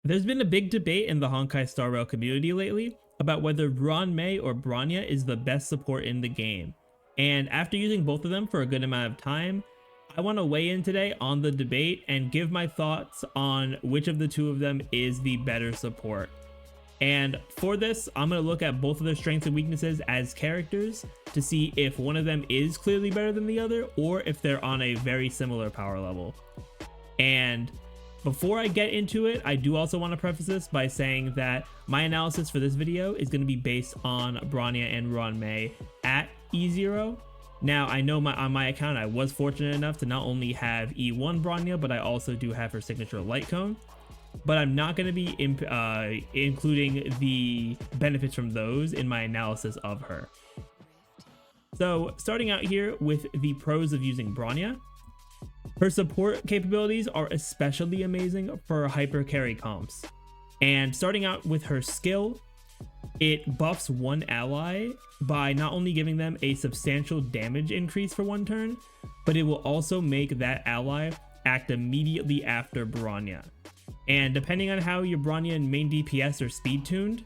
There's been a big debate in the Honkai Star Rail community lately about whether Ruan Mei or Bronya is the best support in the game. And after using both of them for a good amount of time, I want to weigh in today on the debate and give my thoughts on which of the two of them is the better support. And for this, I'm going to look at both of their strengths and weaknesses as characters to see if one of them is clearly better than the other or if they're on a very similar power level. And before I get into it, I do also want to preface this by saying that my analysis for this video is going to be based on Bronya and Ruan Mei at E0. Now, I know on my account, I was fortunate enough to not only have E1 Bronya, but I also do have her signature light cone. But I'm not going to be including the benefits from those in my analysis of her. So starting out here with the pros of using Bronya. Her support capabilities are especially amazing for hyper carry comps. And starting out with her skill, it buffs one ally by not only giving them a substantial damage increase for one turn, but it will also make that ally act immediately after Bronya. And depending on how your Bronya and main DPS are speed tuned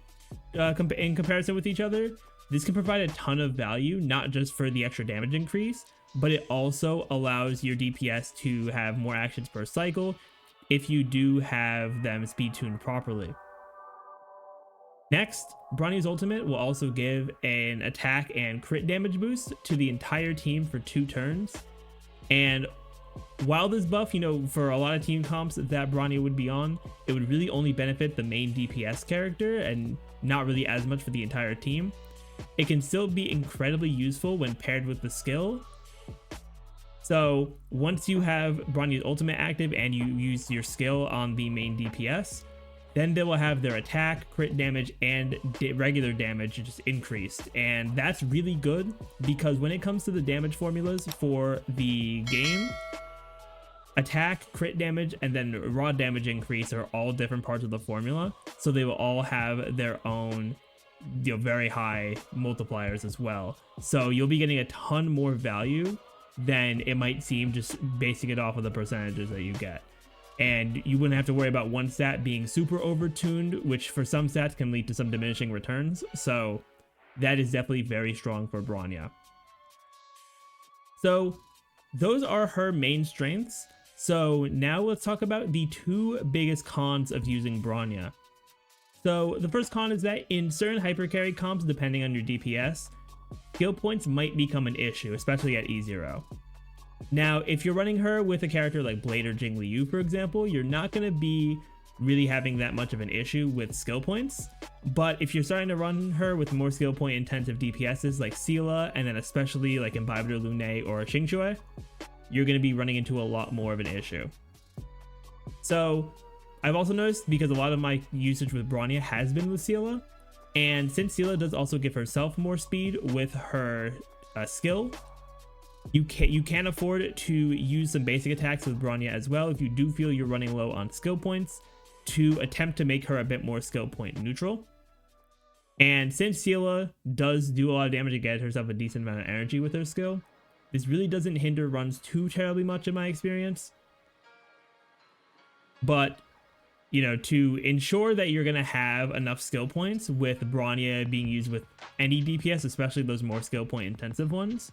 in comparison with each other, this can provide a ton of value, not just for the extra damage increase, but it also allows your DPS to have more actions per cycle if you do have them speed tuned properly. Next, Bronya's ultimate will also give an attack and crit damage boost to the entire team for 2 turns. And while this buff, for a lot of team comps that Bronya would be on, it would really only benefit the main DPS character and not really as much for the entire team. It can still be incredibly useful when paired with the skill. So once you have Bronya's ultimate active and you use your skill on the main DPS, then they will have their attack, crit damage, and regular damage just increased. And that's really good because when it comes to the damage formulas for the game, attack, crit damage, and then raw damage increase are all different parts of the formula. So they will all have their own very high multipliers as well. So you'll be getting a ton more value than it might seem just basing it off of the percentages that you get. And you wouldn't have to worry about one stat being super overtuned, which for some stats can lead to some diminishing returns. So that is definitely very strong for Bronya. So those are her main strengths. So now let's talk about the 2 biggest cons of using Bronya. So the first con is that in certain hyper carry comps, depending on your DPS, skill points might become an issue, especially at E0. Now, if you're running her with a character like Blade or Jing Liu, for example, you're not going to be really having that much of an issue with skill points. But if you're starting to run her with more skill point intensive DPSs like Sela, and then especially like Imbibed or Lune or Xingque, you're going to be running into a lot more of an issue. So I've also noticed, because a lot of my usage with Bronya has been with Sela, and since Sela does also give herself more speed with her skill, you can afford to use some basic attacks with Bronya as well if you do feel you're running low on skill points, to attempt to make her a bit more skill point neutral. And since Sela does do a lot of damage and get herself a decent amount of energy with her skill, this really doesn't hinder runs too terribly much in my experience. But to ensure that you're going to have enough skill points with Bronya being used with any DPS, especially those more skill point intensive ones,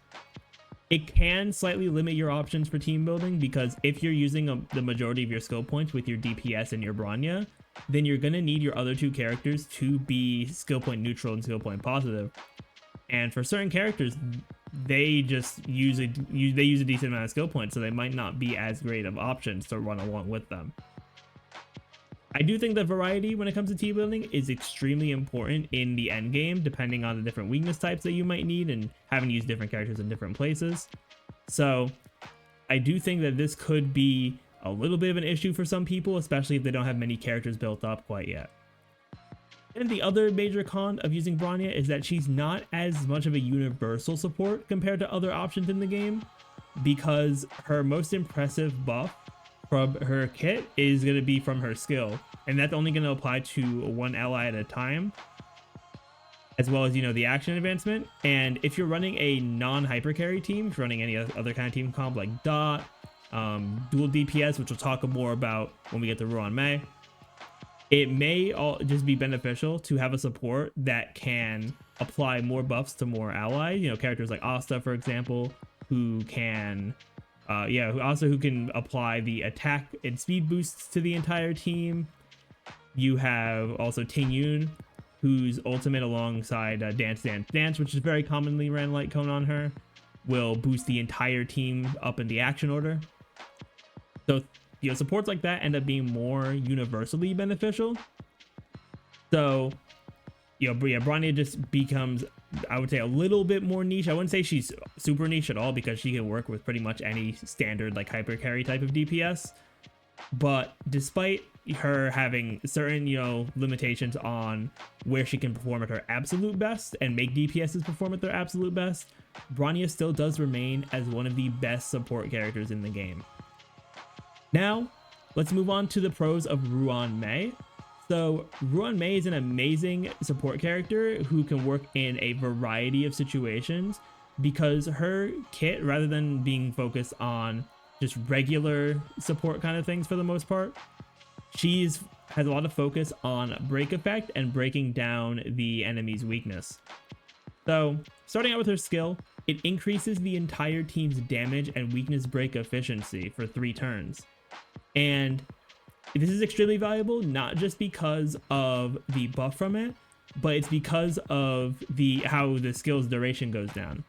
it can slightly limit your options for team building, because if you're using the majority of your skill points with your DPS and your Bronya, then you're going to need your other 2 characters to be skill point neutral and skill point positive. And for certain characters, they just use a decent amount of skill points, so they might not be as great of options to run along with them. I do think that variety when it comes to team building is extremely important in the end game, depending on the different weakness types that you might need and having to use different characters in different places. So I do think that this could be a little bit of an issue for some people, especially if they don't have many characters built up quite yet. And the other major con of using Bronya is that she's not as much of a universal support compared to other options in the game, because her most impressive buff from her kit is going to be from her skill, and that's only going to apply to one ally at a time, as well as the action advancement. And if you're running a non-hyper carry team, if you're running any other kind of team comp like Dot, dual DPS, which we'll talk more about when we get to Ruan Mei, it may all just be beneficial to have a support that can apply more buffs to more allies. You know, characters like Asta, for example, who can, who can apply the attack and speed boosts to the entire team. You have also Ting Yun, whose ultimate alongside Dance Dance Dance, which is very commonly ran light cone on her, will boost the entire team up in the action order. So, you know, supports like that end up being more universally beneficial. So, you know, yeah, Bronya just becomes, I would say, a little bit more niche. I wouldn't say she's super niche at all, because she can work with pretty much any standard like hyper carry type of DPS. But despite her having certain, you know, limitations on where she can perform at her absolute best and make DPSs perform at their absolute best, Bronya still does remain as one of the best support characters in the game. Now, let's move on to the pros of Ruan Mei. So, Ruan Mei is an amazing support character who can work in a variety of situations, because her kit, rather than being focused on just regular support kind of things for the most part, has a lot of focus on break effect and breaking down the enemy's weakness. So, starting out with her skill, it increases the entire team's damage and weakness break efficiency for 3 turns. And this is extremely valuable, not just because of the buff from it, but it's because of how the skill's duration goes down.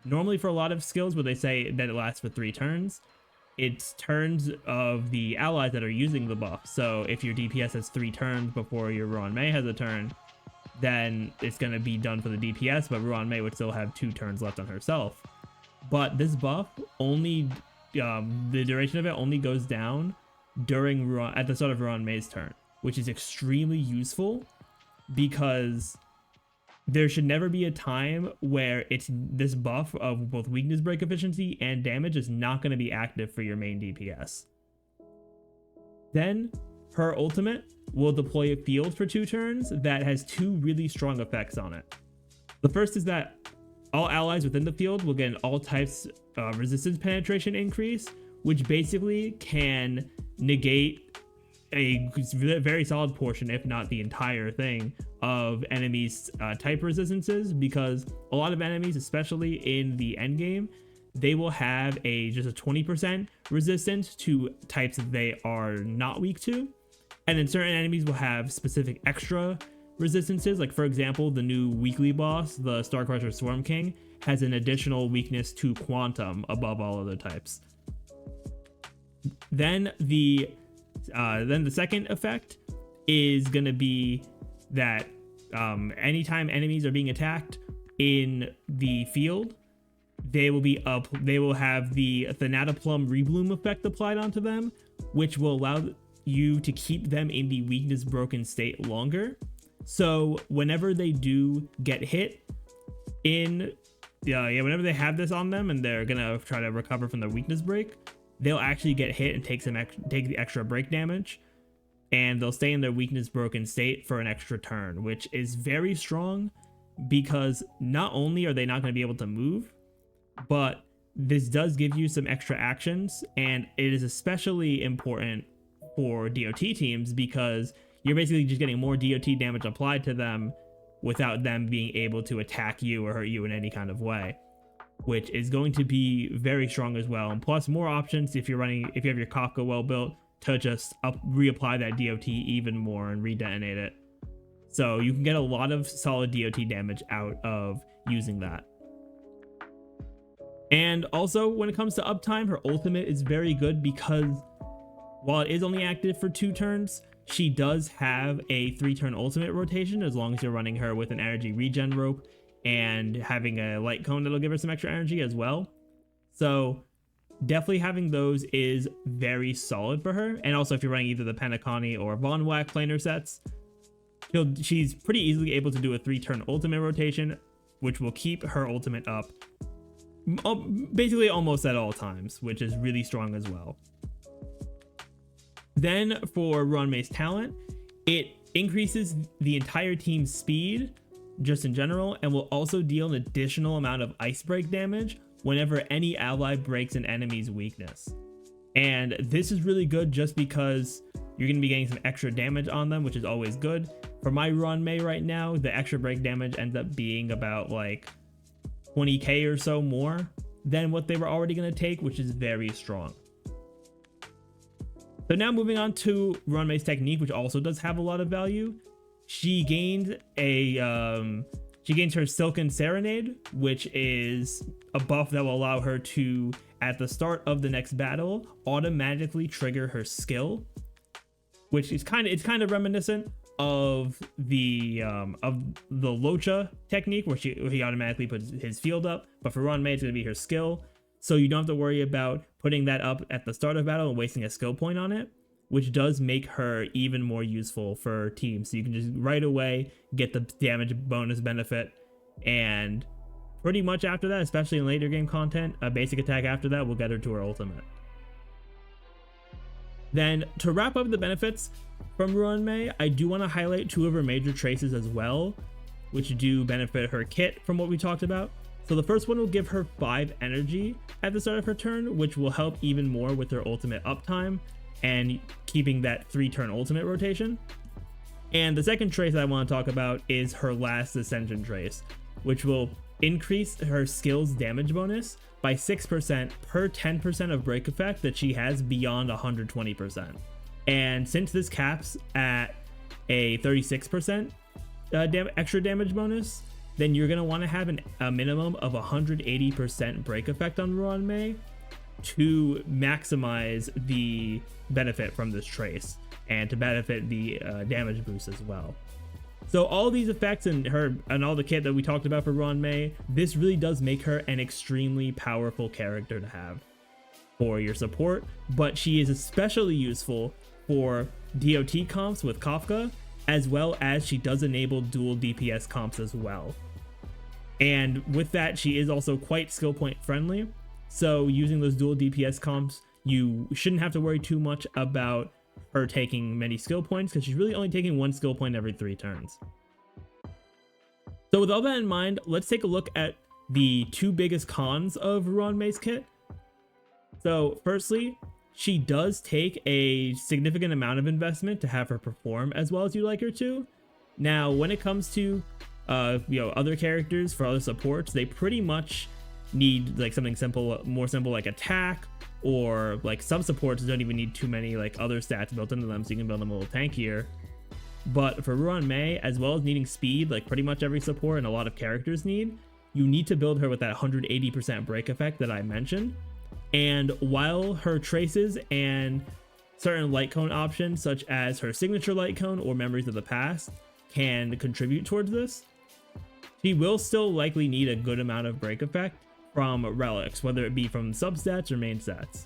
Normally for a lot of skills where they say that it lasts for 3 turns, it's turns of the allies that are using the buff. So if your DPS has 3 turns before your Ruan Mei has a turn, then it's going to be done for the DPS, but Ruan Mei would still have 2 turns left on herself. But this buff only, the duration of it only goes down at the start of Ruan Mei's turn, which is extremely useful, because there should never be a time where this buff of both weakness break efficiency and damage is not going to be active for your main DPS. Then her ultimate will deploy a field for 2 turns that has 2 really strong effects on it. The first is that all allies within the field will get an all types resistance penetration increase, which basically can negate a very solid portion, if not the entire thing, of enemies' type resistances, because a lot of enemies, especially in the end game, they will have just a 20% resistance to types that they are not weak to, and then certain enemies will have specific extra resistances. Like, for example, the new weekly boss, the Star Crusher Swarm King, has an additional weakness to quantum above all other types. Then the second effect is going to be that anytime enemies are being attacked in the field, they will have the Thanatoplum Rebloom effect applied onto them, which will allow you to keep them in the weakness broken state longer. So whenever they do get hit whenever they have this on them and they're gonna try to recover from their weakness break, they'll actually get hit and take the extra break damage, and they'll stay in their weakness broken state for an extra turn, which is very strong, because not only are they not going to be able to move, but this does give you some extra actions, and it is especially important for DOT teams, because you're basically just getting more DOT damage applied to them without them being able to attack you or hurt you in any kind of way, which is going to be very strong as well. And plus more options if you have your Kafka well built to just reapply that DOT even more and redetonate it. So you can get a lot of solid DOT damage out of using that. And also when it comes to uptime, her ultimate is very good, because while it is only active for 2 turns, she does have a 3-turn ultimate rotation, as long as you're running her with an energy regen rope and having a light cone that'll give her some extra energy as well. So definitely having those is very solid for her. And also if you're running either the Penacony or Von Wack planar sets, she's pretty easily able to do a 3-turn ultimate rotation, which will keep her ultimate up basically almost at all times, which is really strong as well. Then for Ruan Mei's talent, it increases the entire team's speed just in general, and will also deal an additional amount of ice break damage whenever any ally breaks an enemy's weakness. And this is really good just because you're going to be getting some extra damage on them, which is always good. For my Ruan Mei right now, the extra break damage ends up being about like 20k or so more than what they were already going to take, which is very strong. So now moving on to Ruan Mei's technique, which also does have a lot of value. She gained her Silken Serenade, which is a buff that will allow her to, at the start of the next battle, automatically trigger her skill, which is kind of reminiscent of the Locha technique, where he automatically puts his field up. But for Ruan Mei, it's going to be her skill, so you don't have to worry about putting that up at the start of battle and wasting a skill point on it, which does make her even more useful for teams. So you can just right away get the damage bonus benefit, and pretty much after that, especially in later game content, a basic attack after that will get her to her ultimate. Then to wrap up the benefits from Ruan Mei, I do want to highlight 2 of her major traces as well, which do benefit her kit from what we talked about. So the first one will give her 5 energy at the start of her turn, which will help even more with her ultimate uptime and keeping that 3-turn ultimate rotation. And the second trace I want to talk about is her last Ascension trace, which will increase her skill's damage bonus by 6% per 10% of break effect that she has beyond 120%. And since this caps at a 36% extra damage bonus, then you're going to want to have a minimum of 180% break effect on Ruan Mei to maximize the benefit from this trace and to benefit the damage boost as well. So all these effects and all the kit that we talked about for Ruan Mei, this really does make her an extremely powerful character to have for your support, but she is especially useful for DOT comps with Kafka, as well as she does enable dual DPS comps as well. And with that, she is also quite skill point friendly. So using those dual DPS comps, you shouldn't have to worry too much about her taking many skill points, because she's really only taking 1 skill point every 3 turns. So with all that in mind, let's take a look at the 2 biggest cons of Ruan Mei's kit. So firstly, she does take a significant amount of investment to have her perform as well as you like her to. Now, when it comes to other characters for other supports, they pretty much need like something simple, more simple, like attack, or like some supports don't even need too many like other stats built into them, so you can build them a little tankier. But for Ruan Mei, as well as needing speed like pretty much every support and a lot of characters need, you need to build her with that 180% break effect that I mentioned. And while her traces and certain light cone options, such as her signature light cone or memories of the past, can contribute towards this, she will still likely need a good amount of break effect from relics, whether it be from substats or main stats.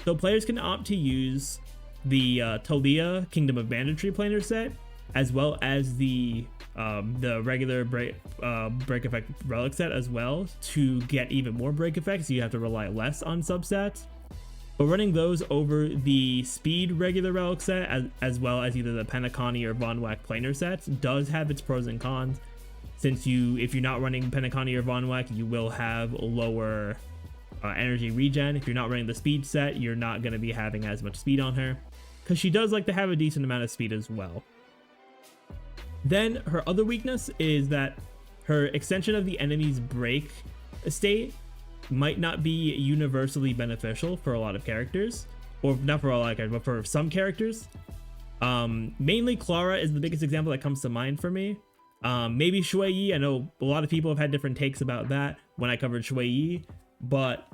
So players can opt to use the Talia Kingdom of Banditry planar set, as well as the regular break effect relic set as well, to get even more break effects. So you have to rely less on substats. But running those over the speed regular relic set, as well as either the Penacony or Von Wack planar sets, does have its pros and cons. Since if you're not running Penacony or Von Wack, you will have lower energy regen. If you're not running the speed set, you're not going to be having as much speed on her, because she does like to have a decent amount of speed as well. Then her other weakness is that her extension of the enemy's break state might not be universally beneficial for a lot of characters, or not for a lot of characters, but for some characters. Mainly Clara is the biggest example that comes to mind for me. Maybe Shui Yi. I know a lot of people have had different takes about that when I covered Shui Yi, but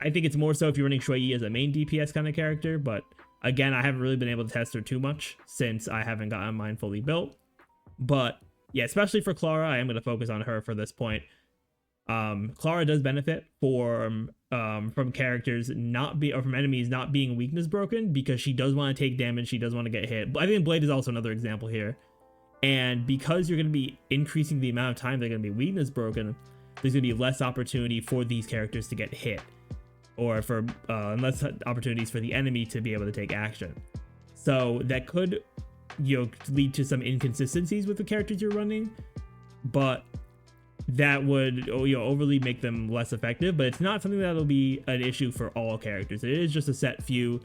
I think it's more so if you're running Shui Yi as a main DPS kind of character. But again, I haven't really been able to test her too much since I haven't gotten mine fully built. But yeah, especially for Clara, I am going to focus on her for this point. Clara does benefit from characters from enemies not being weakness broken, because she does want to take damage, she does want to get hit. I think Blade is also another example here. And because you're going to be increasing the amount of time they're going to be weakness broken, there's going to be less opportunity for these characters to get hit, or for less opportunities for the enemy to be able to take action. So that could lead to some inconsistencies with the characters you're running, but that would overly make them less effective. But it's not something that'll be an issue for all characters. It is just a set few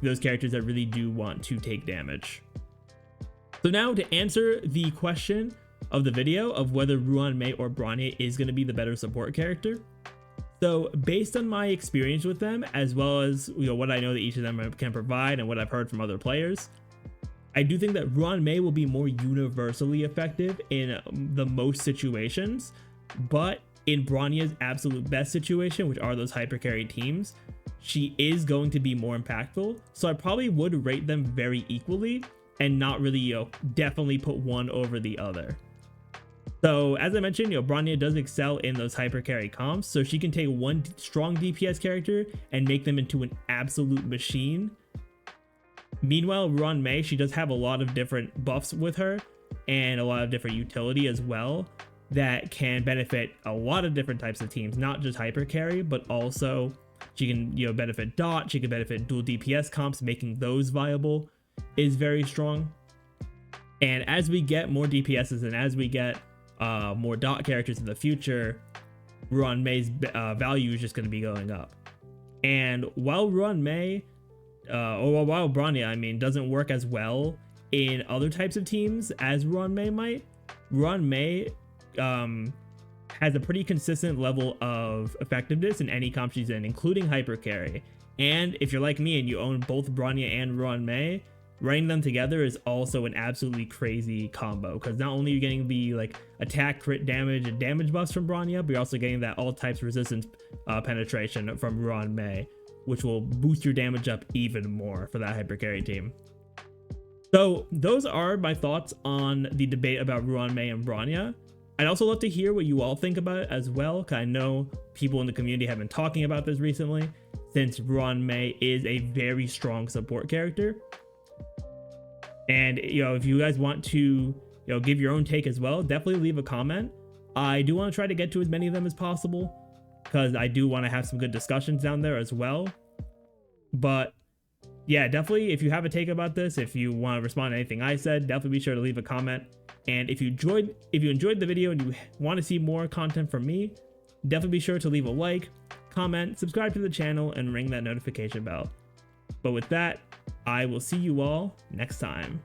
those characters that really do want to take damage. So now to answer the question of the video of whether Ruan Mei or Bronya is going to be the better support character. So based on my experience with them, as well as what I know that each of them can provide and what I've heard from other players, I do think that Ruan Mei will be more universally effective in the most situations, but in Bronya's absolute best situation, which are those hyper carry teams, she is going to be more impactful. So I probably would rate them very equally and not really, definitely put one over the other. So as I mentioned, Bronya does excel in those hyper carry comps, so she can take one strong DPS character and make them into an absolute machine. Meanwhile, Ruan Mei, she does have a lot of different buffs with her and a lot of different utility as well that can benefit a lot of different types of teams, not just hyper carry, but also she can benefit dot, she can benefit dual DPS comps, making those viable is very strong. And as we get more DPSs and as we get more dot characters in the future, Ruan Mei's value is just going to be going up. And while Ruan Mei, while Bronya, I mean, doesn't work as well in other types of teams as Ruan Mei might, Ruan Mei has a pretty consistent level of effectiveness in any comp she's in, including hyper carry. And if you're like me and you own both Bronya and Ruan Mei, running them together is also an absolutely crazy combo, because not only are you getting the attack, crit damage, and damage buffs from Bronya, but you're also getting that all types resistance penetration from Ruan Mei, which will boost your damage up even more for that hyper carry team. So those are my thoughts on the debate about Ruan Mei and Bronya. I'd also love to hear what you all think about it as well, because I know people in the community have been talking about this recently, since Ruan Mei is a very strong support character. And if you guys want to give your own take as well, definitely leave a comment. I do want to try to get to as many of them as possible, because I do want to have some good discussions down there as well. But yeah, definitely, if you have a take about this, if you want to respond to anything I said, definitely be sure to leave a comment. And if you enjoyed the video and you want to see more content from me, definitely be sure to leave a like, comment, subscribe to the channel, and ring that notification bell. But with that, I will see you all next time.